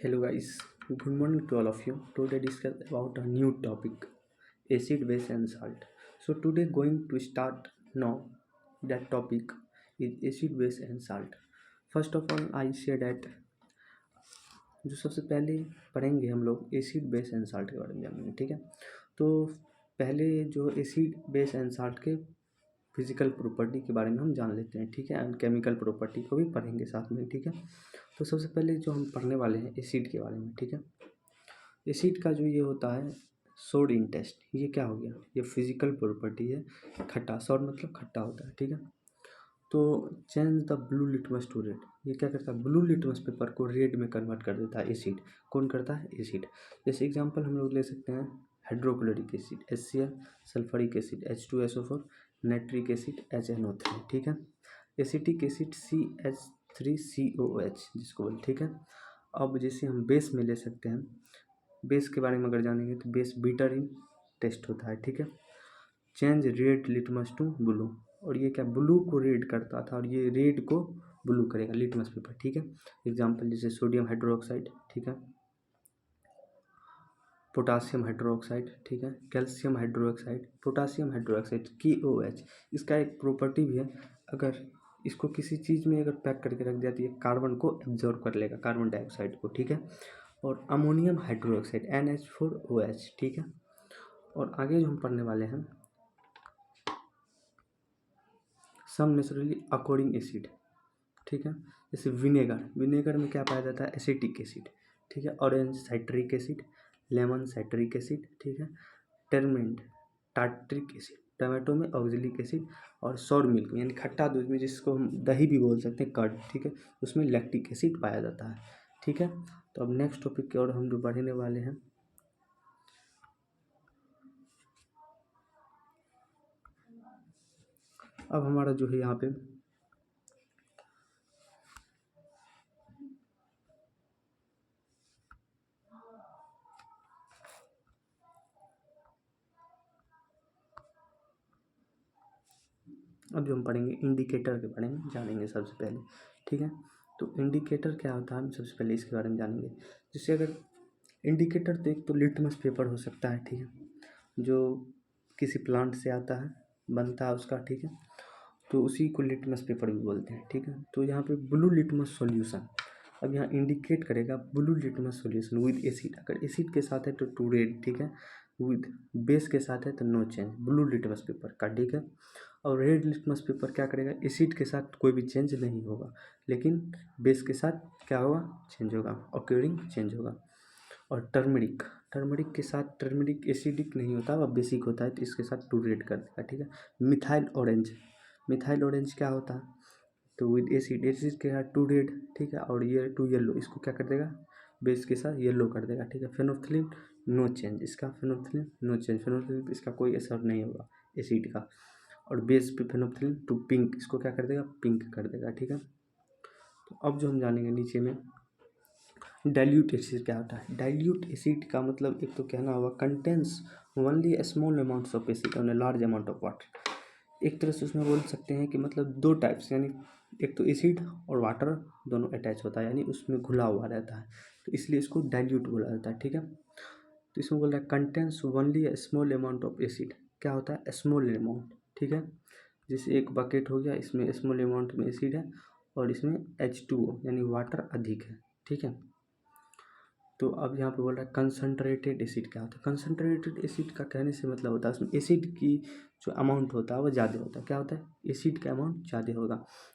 Hello guys, good morning to all of you. Today discuss about a new topic, acid, base and salt. So today going to start now that topic is acid, base and salt. First of all I say that जो सबसे पहले पढ़ेंगे हम लोग acid base and salt के बारे में जानेंगे, ठीक है। तो पहले जो एसिड बेस एंड साल्ट के फिजिकल प्रॉपर्टी के बारे में हम जान लेते हैं, ठीक है, एंड केमिकल प्रॉपर्टी को भी पढ़ेंगे साथ में, ठीक है। तो सबसे पहले जो हम पढ़ने वाले हैं एसिड के बारे में, ठीक है। एसिड का जो ये होता है सोड इन टेस्ट, ये क्या हो गया, ये फिजिकल प्रॉपर्टी है, खट्टा, सोड मतलब खट्टा होता है, ठीक है। तो change the blue litmus to red, ये क्या करता है, ब्लू लिटमस पेपर को रेड में कन्वर्ट कर देता है एसिड। कौन करता है, एसिड। जैसे एग्जांपल हम लोग ले सकते हैं hydrochloric acid HCl, sulphuric acid H2SO4, nitric acid HNO3, ठीक है। एसिटिक एसिड CH3COOH जिसको बोलते, ठीक है। अब जैसे हम बेस में ले सकते हैं, बेस के बारे में अगर जानेंगे तो बेस बीटर इन टेस्ट होता है, ठीक है। Change red litmus to blue, और ये क्या ब्लू को रेड करता था और ये रेड को ब्लू करेगा लिटमस पेपर, ठीक है। एग्जांपल जैसे सोडियम हाइड्रोक्साइड, ठीक है, पोटासियम हाइड्रोक्साइड, ठीक है, calcium hydroxide, potassium hydroxide KOH। इसका एक प्रॉपर्टी भी है, अगर इसको किसी चीज़ में अगर पैक करके रख दिया तो ये कार्बन को एब्जॉर्ब कर लेगा, कार्बन डाइऑक्साइड को, ठीक है। और अमोनियम हाइड्रोक्साइड NH4OH, ठीक है। और आगे जो हम पढ़ने वाले हैं सम नेचुरली अकॉर्डिंग एसिड, ठीक है। जैसे विनेगर में क्या पाया जाता है, एसिटिक एसिड, ठीक है। Orange citric acid, lemon citric acid, ठीक है। टर्मेंट टार्ट्रिक एसिड, टमाटो में ऑक्जेलिक एसिड, और सॉर मिल्क में यानी खट्टा दूध में जिसको हम दही भी बोल सकते हैं, कर्ड, ठीक है, उसमें लैक्टिक एसिड पाया जाता है, ठीक है। तो अब नेक्स्ट टॉपिक की ओर हम जो बढ़ने वाले हैं, अब हमारा जो है यहाँ पे अब जो हम पढ़ेंगे इंडिकेटर के बारे में जानेंगे सबसे पहले, ठीक है। तो इंडिकेटर क्या होता है हम सबसे पहले इसके बारे में जानेंगे। जैसे अगर इंडिकेटर तो एक तो लिटमस पेपर हो सकता है, ठीक है, जो किसी प्लांट से आता है, बनता है उसका, ठीक है, तो उसी को लिटमस पेपर भी बोलते हैं, ठीक है। तो यहाँ पे ब्लू लिटमस सॉल्यूशन, अब यहाँ इंडिकेट करेगा blue litmus solution with acid, अगर एसिड के साथ है तो टू रेड, ठीक है, विद बेस के साथ है तो no change blue litmus paper का, ठीक है। और रेड लिटमस पेपर क्या करेगा, एसिड के साथ कोई भी चेंज नहीं होगा, लेकिन बेस के साथ क्या होगा, चेंज होगा, ऑक्यूरिंग चेंज होगा। और टर्मरिक के साथ, टर्मरिक एसिडिक नहीं होता, वह बेसिक होता है, तो इसके साथ टू रेड कर देगा, ठीक है। मिथाइल ऑरेंज क्या होता है, तो विद एसिड के साथ टू रेड, ठीक है, और ये टू येलो, इसको क्या कर देगा, बेस के साथ येलो कर देगा, ठीक है। फेनोल्फिन नो चेंज, इसका फेनोल्फिन नो चेंज, फेनोल्फिन इसका कोई असर नहीं होगा एसिड का। और बेस पे फेनोल्फिन टू पिंक, इसको क्या कर देगा, पिंक कर देगा, ठीक है। तो अब जो हम जानेंगे नीचे में डाइल्यूट एसिड क्या होता है। डाइल्यूट एसिड का मतलब एक तो कहना होगा contains only small amounts of acid on a large amount of water. एक तरह से उसमें बोल सकते हैं कि मतलब दो टाइप्स, यानी एक तो एसिड और वाटर दोनों अटैच होता है, यानी उसमें घुला हुआ रहता है, तो इसलिए इसको डाइल्यूट बोला जाता है, ठीक है। तो इसमें बोल रहा है contains only small amount of acid, क्या होता है, स्मॉल अमाउंट, ठीक है। जैसे एक बकेट हो गया, इसमें स्मॉल अमाउंट में एसिड है और इसमें H2O यानी वाटर अधिक है, ठीक है। तो अब यहाँ पे बोल रहा है कंसनट्रेटेड एसिड क्या होता है। कंसनट्रेटेड एसिड का कहने से मतलब होता है उसमें एसिड की जो अमाउंट होता है वो ज़्यादा होता है, क्या होता है, एसिड का अमाउंट ज़्यादा होगा।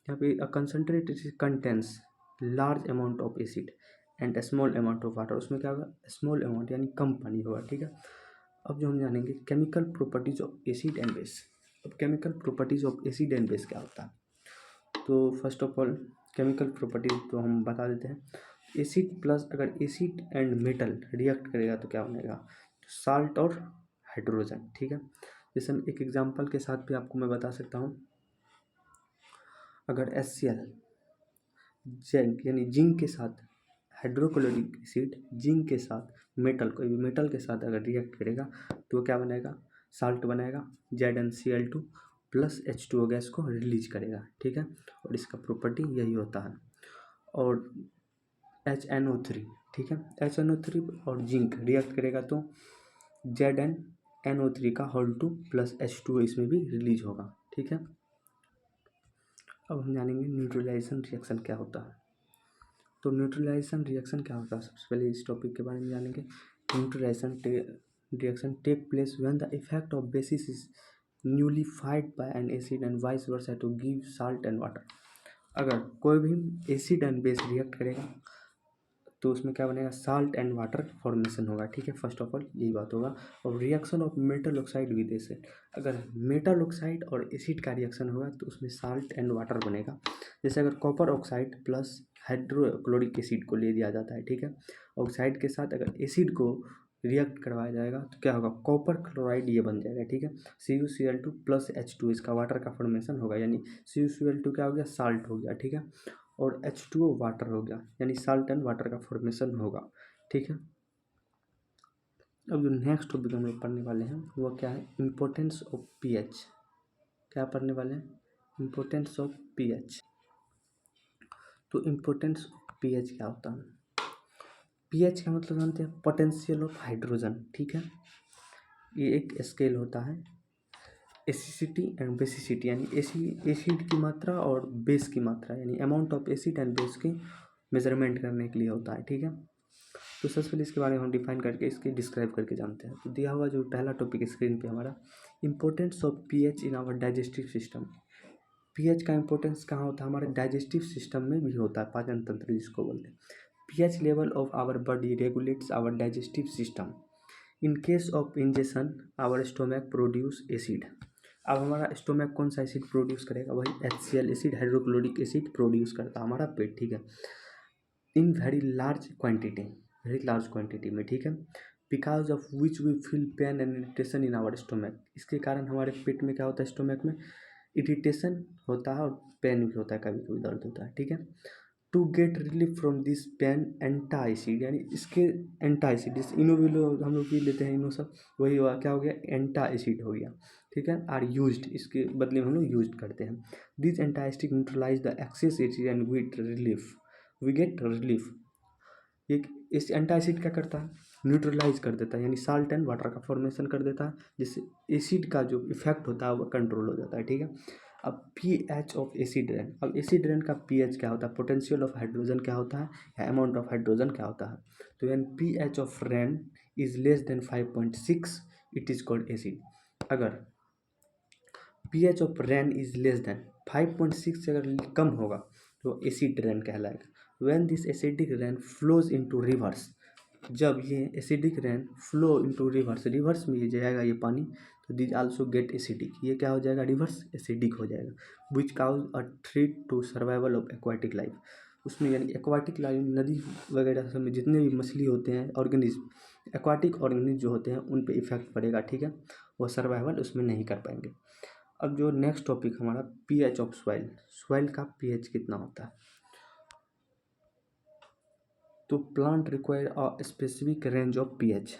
यहाँ पे concentrated acid contains large amount of acid and small amount of water, उसमें क्या होगा, स्मॉल अमाउंट यानी कम पानी होगा, ठीक है। अब जो हम जानेंगे chemical properties of acid and base. अब chemical properties of acid and base क्या होता है, तो first of all chemical properties तो हम बता देते हैं। एसिड प्लस अगर एसिड एंड मेटल रिएक्ट करेगा तो क्या बनेगा, साल्ट और हाइड्रोजन, ठीक है। जैसे हम एक एग्जांपल के साथ भी आपको मैं बता सकता हूँ, अगर HCl जिंक यानी जिंक के साथ हाइड्रोक्लोरिक एसिड जिंक के साथ मेटल, कोई भी मेटल के साथ अगर रिएक्ट करेगा तो क्या बनेगा, साल्ट बनाएगा, ZnCl2 प्लस H2O गैस को रिलीज करेगा, ठीक है। और इसका प्रॉपर्टी यही होता है। और HNO3, ठीक है। HNO3 और जिंक रिएक्ट करेगा तो ZnNO3 का होल 2 प्लस H2O इसमें भी रिलीज होगा, ठीक है। अब हम जानेंगे न्यूट्रलाइजेशन रिएक्शन क्या होता है। तो न्यूट्रलाइजेशन रिएक्शन क्या होता है, सबसे पहले इस टॉपिक के बारे में जानेंगे। Neutralisation reaction take place when the effect of bases is nullified by an acid and vice versa to give salt and water. अगर कोई भी एसिड एंड बेस रिएक्ट करेगा तो उसमें क्या बनेगा, साल्ट एंड वाटर फॉर्मेशन होगा, ठीक है। फर्स्ट ऑफ ऑल यही बात होगा। और reaction of metal oxide with acid, अगर मेटल ऑक्साइड और एसिड का रिएक्शन होगा तो उसमें साल्ट एंड वाटर बनेगा। जैसे अगर copper oxide plus hydrochloric acid को ले दिया जाता है, ठीक है। ऑक्साइड के साथ अगर एसिड को रिएक्ट करवाया जाएगा तो क्या होगा, कॉपर क्लोराइड ये बन जाएगा, ठीक है। CuCl2 प्लस H2 इसका वाटर का फॉर्मेशन होगा, यानी CuCl2 क्या हो गया, साल्ट हो गया, ठीक है। और H2O वाटर हो गया, यानी साल्ट एंड वाटर का फॉर्मेशन होगा, ठीक है। अब जो नेक्स्ट टॉपिक हम लोग पढ़ने वाले हैं वो क्या है, इम्पोर्टेंस ऑफ pH। क्या पढ़ने वाले हैं, इम्पोर्टेंस ऑफ pH। तो इम्पोर्टेंस ऑफ pH क्या होता है, pH का मतलब जानते हैं, पोटेंशियल ऑफ हाइड्रोजन, ठीक है। ये एक स्केल होता है, एसिडिटी एंड बेसिसिटी, यानी एसिड की मात्रा और बेस की मात्रा, यानी amount of acid and base की मेजरमेंट करने के लिए होता है, ठीक है। तो सबसे पहले इसके बारे में हम डिफाइन करके इसके डिस्क्राइब करके जानते हैं। तो दिया हुआ जो पहला टॉपिक स्क्रीन पे हमारा, importance of pH in our digestive system. PH का इंपॉर्टेंस कहाँ होता है, हमारे डाइजेस्टिव सिस्टम में भी होता है, पाचन तंत्र जिसको बोलते हैं। PH level of our body regulates our digestive system. In case of injection our stomach produce acid. अब हमारा स्टोमक कौन सा एसिड प्रोड्यूस करेगा, वही HCl acid, hydrochloric acid produce करता है हमारा पेट, ठीक है। इन वेरी लार्ज क्वांटिटी में, ठीक है। Because of which we feel pain and irritation in our stomach. इसके कारण हमारे पेट में क्या होता है, स्टोमक में इरिटेशन होता है और पेन भी होता है, कभी कभी दर्द होता है, ठीक है। To get relief from this pain antacid, यानी इसके एंटा एसिड, जैसे इनोविलो हम लोग पी लेते हैं, इनो सब वही हुआ, क्या हो गया, एंटा एसिड हो गया, ठीक है। आर यूज्ड, इसके बदले में हम लोग यूज करते हैं। This antacid neutralise the excess acid and we get relief. ये इस एंटा एसिड क्या करता है, न्यूट्रलाइज कर देता है, यानी साल्ट एंड वाटर का फॉर्मेशन कर देता है, जिससे एसिड का जो इफेक्ट होता है वो कंट्रोल हो जाता है, ठीक है। अब pH ऑफ एसिड रेन, अब एसिड रेन का pH क्या होता है, पोटेंशियल ऑफ हाइड्रोजन क्या होता है, या अमाउंट ऑफ हाइड्रोजन क्या होता है। तो यानी pH of rain is less than 5.6 it is called acid. अगर pH of rain is less than 5.6 से अगर कम होगा तो एसिड रेन कहलाएगा। When this acidic rain flows into reverse, जब ये acidic rain flow into reverse में ये जाएगा ये पानी, तो दिस आल्सो गेट एसिडिक, ये क्या हो जाएगा, रिवर्स एसिडिक हो जाएगा। Which cause a threat to survival of aquatic life. उसमें यानी एक्वाटिक लाइफ, नदी वगैरह सब में जितने भी मछली होते हैं, ऑर्गेनिज्म, एक्वाटिक ऑर्गेनिज्म जो होते हैं उन पे इफेक्ट पड़ेगा, ठीक है। वो सर्वाइवल उसमें नहीं कर पाएंगे। अब जो नेक्स्ट टॉपिक हमारा, pH ऑफ सॉइल। सॉइल का pH कितना होता है। तो plant require a specific range of pH।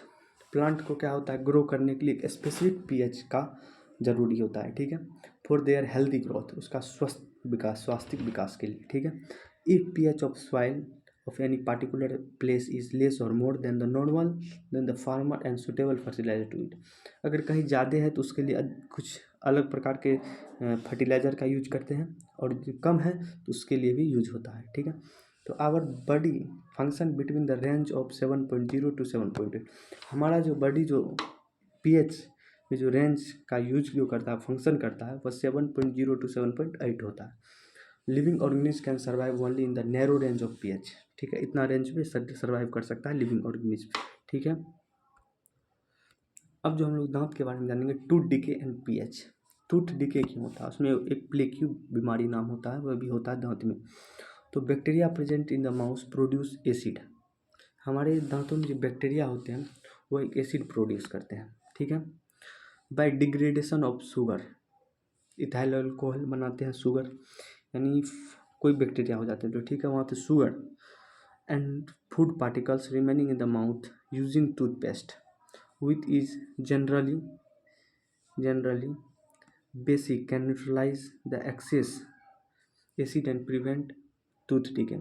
Plant को क्या होता है, ग्रो करने के लिए एक स्पेसिफिक pH का जरूरी होता है, ठीक है। फॉर देयर हेल्दी ग्रोथ, उसका स्वस्थ विकास, स्वास्थ्यिक विकास के लिए, ठीक है। If pH of soil of any particular place is less or more than the normal, then the farmer and suitable fertilizer to it। अगर कहीं ज़्यादा है तो उसके लिए कुछ अलग प्रकार के फर्टिलाइज़र का यूज करते हैं, और जो कम है तो उसके लिए भी यूज होता है, ठीक है। तो our body function between the range of 7.0 to 7.8। हमारा जो बॉडी जो pH में जो रेंज का यूज जो करता है, फंक्शन करता है, वह 7.0 to 7.8 होता है। Living organism can survive only in the narrow range of pH, ठीक है। इतना रेंज में सर्वाइव कर सकता है लिविंग ऑर्गेनिज्म, ठीक है। अब जो हम लोग दांत के बारे में जानेंगे, tooth decay and pH। Tooth decay क्यों होता है, उसमें एक प्लेक्यू बीमारी नाम होता है, वह भी होता है दांत में। तो bacteria present in the mouth produce acid. हमारे दांतों में जो बैक्टीरिया होते हैं वो एक एसिड प्रोड्यूस करते हैं, ठीक है। By degradation of sugar, ethyl alcohol बनाते हैं शुगर, यानी कोई बैक्टीरिया हो जाते हैं जो, ठीक है, वहाँ पे sugar and food particles remaining in the mouth using toothpaste which is generally basic can neutralize the excess acid and prevent tooth decay.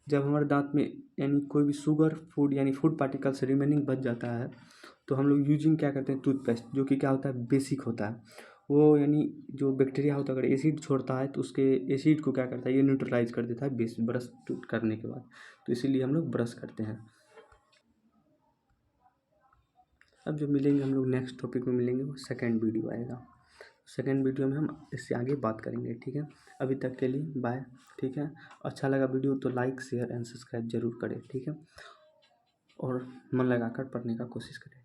जब हमारे दांत में यानी कोई भी शुगर फूड यानी फूड पार्टिकल्स रिमेनिंग बच जाता है तो हम लोग यूजिंग क्या करते हैं, टूथपेस्ट, जो कि क्या होता है, बेसिक होता है। वो यानी जो बैक्टीरिया होता है अगर एसिड छोड़ता है तो उसके एसिड को क्या करता है, ये न्यूट्रलाइज कर देता है बेस ब्रश करने के बाद। तो इसीलिए हम लोग ब्रश करते हैं। अब जो मिलेंगे हम लोग नेक्स्ट टॉपिक में मिलेंगे, वो सेकंड वीडियो आएगा। सेकंड वीडियो में हम इससे आगे बात करेंगे, ठीक है। अभी तक के लिए बाय, ठीक है। अच्छा लगा वीडियो तो लाइक शेयर एंड सब्सक्राइब जरूर करें, ठीक है। और मन लगाकर पढ़ने का कोशिश करें।